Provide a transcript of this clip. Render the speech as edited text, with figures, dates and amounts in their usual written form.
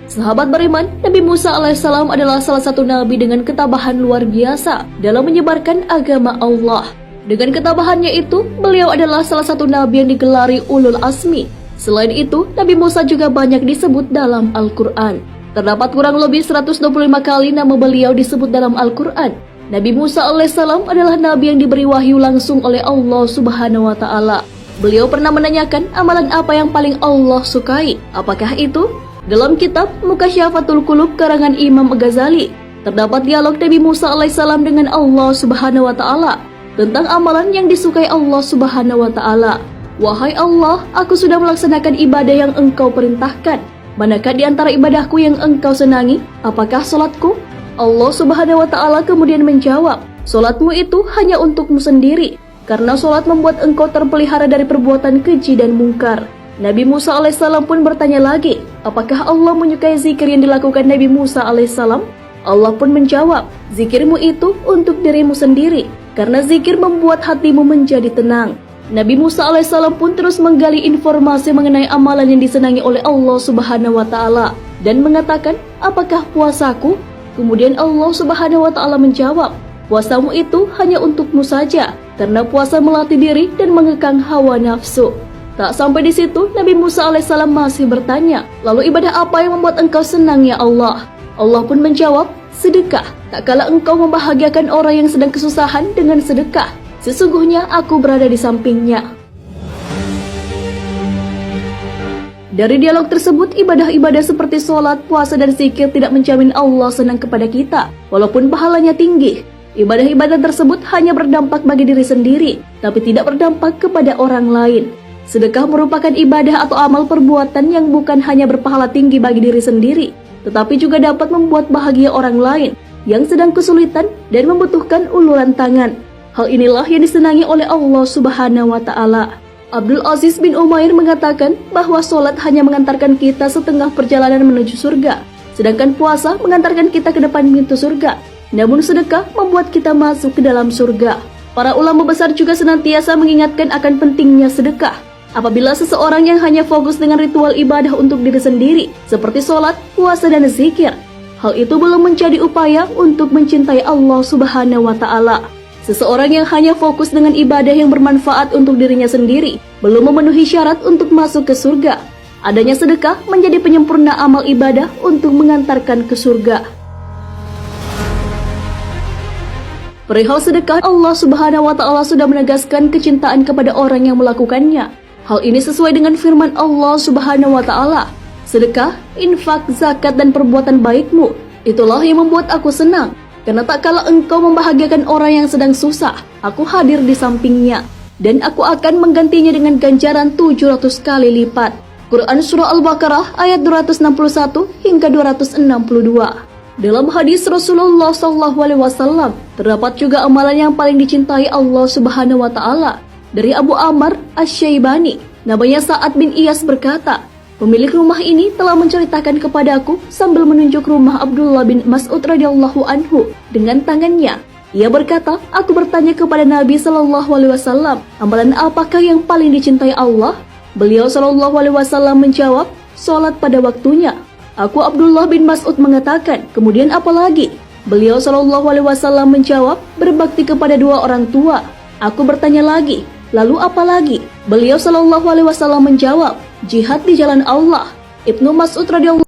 Sahabat beriman, Nabi Musa alaihissalam adalah salah satu nabi dengan ketabahan luar biasa dalam menyebarkan agama Allah. Dengan ketabahannya itu, beliau adalah salah satu nabi yang digelari ulul azmi. Selain itu, Nabi Musa juga banyak disebut dalam Al-Quran. Terdapat kurang lebih 125 kali nama beliau disebut dalam Al-Quran. Nabi Musa alaihissalam adalah nabi yang diberi wahyu langsung oleh Allah Subhanahu wa Ta'ala. Beliau pernah menanyakan amalan apa yang paling Allah sukai. Apakah itu? Dalam kitab Mukasyafatul Qulub karangan Imam Ghazali, terdapat dialog Nabi Musa alaihissalam dengan Allah Subhanahu wa Ta'ala tentang amalan yang disukai Allah Subhanahu wa Ta'ala. Wahai Allah, aku sudah melaksanakan ibadah yang engkau perintahkan. Manakah di antara ibadahku yang engkau senangi? Apakah salatku? Allah Subhanahu wa Ta'ala kemudian menjawab, salatmu itu hanya untukmu sendiri, karena salat membuat engkau terpelihara dari perbuatan keji dan mungkar. Nabi Musa alaihissalam pun bertanya lagi, apakah Allah menyukai zikir yang dilakukan Nabi Musa alaihissalam? Allah pun menjawab, zikirmu itu untuk dirimu sendiri, karena zikir membuat hatimu menjadi tenang. Nabi Musa alaihissalam pun terus menggali informasi mengenai amalan yang disenangi oleh Allah Subhanahu wa Ta'ala dan mengatakan, apakah puasaku? Kemudian Allah Subhanahu wa Ta'ala menjawab, puasamu itu hanya untukmu saja, karena puasa melatih diri dan mengekang hawa nafsu. Tak sampai di situ, Nabi Musa alaihissalam masih bertanya, lalu ibadah apa yang membuat engkau senang ya Allah? Allah pun menjawab, sedekah. Tak kala engkau membahagiakan orang yang sedang kesusahan dengan sedekah, sesungguhnya aku berada di sampingnya. Dari dialog tersebut, ibadah-ibadah seperti sholat, puasa, dan zikir tidak menjamin Allah senang kepada kita, walaupun pahalanya tinggi. Ibadah-ibadah tersebut hanya berdampak bagi diri sendiri, tapi tidak berdampak kepada orang lain. Sedekah merupakan ibadah atau amal perbuatan yang bukan hanya berpahala tinggi bagi diri sendiri, tetapi juga dapat membuat bahagia orang lain yang sedang kesulitan dan membutuhkan uluran tangan. Hal inilah yang disenangi oleh Allah Subhanahu wa Ta'ala. Abdul Aziz bin Umair mengatakan bahwa sholat hanya mengantarkan kita setengah perjalanan menuju surga, sedangkan puasa mengantarkan kita ke depan pintu surga. Namun sedekah membuat kita masuk ke dalam surga. Para ulama besar juga senantiasa mengingatkan akan pentingnya sedekah. Apabila seseorang yang hanya fokus dengan ritual ibadah untuk diri sendiri, seperti sholat, puasa, dan zikir, hal itu belum menjadi upaya untuk mencintai Allah Subhanahu wa Ta'ala. Seseorang yang hanya fokus dengan ibadah yang bermanfaat untuk dirinya sendiri, belum memenuhi syarat untuk masuk ke surga. Adanya sedekah menjadi penyempurna amal ibadah untuk mengantarkan ke surga. Perihal sedekah, Allah Subhanahu wa Ta'ala sudah menegaskan kecintaan kepada orang yang melakukannya. Hal ini sesuai dengan firman Allah Subhanahu wa Ta'ala, sedekah, infak, zakat, dan perbuatan baikmu, itulah yang membuat aku senang, karena tak kala engkau membahagiakan orang yang sedang susah, aku hadir di sampingnya, dan aku akan menggantinya dengan ganjaran 700 kali lipat. Quran Surah Al-Baqarah ayat 261 hingga 262. Dalam hadis Rasulullah SAW, terdapat juga amalan yang paling dicintai Allah Subhanahu wa Ta'ala. Dari Abu Amr Asy-Syaibani, namanya Sa'ad bin Iyas berkata, pemilik rumah ini telah menceritakan kepadaku sambil menunjuk rumah Abdullah bin Mas'ud radhiyallahu anhu dengan tangannya. Ia berkata, aku bertanya kepada Nabi SAW, amalan apakah yang paling dicintai Allah? Beliau SAW menjawab, sholat pada waktunya. Aku Abdullah bin Mas'ud mengatakan, kemudian apa lagi? Beliau SAW menjawab, berbakti kepada dua orang tua. Aku bertanya lagi, lalu apa lagi? Beliau SAW menjawab, jihad di jalan Allah. Ibnu Mas'ud radhiyallahu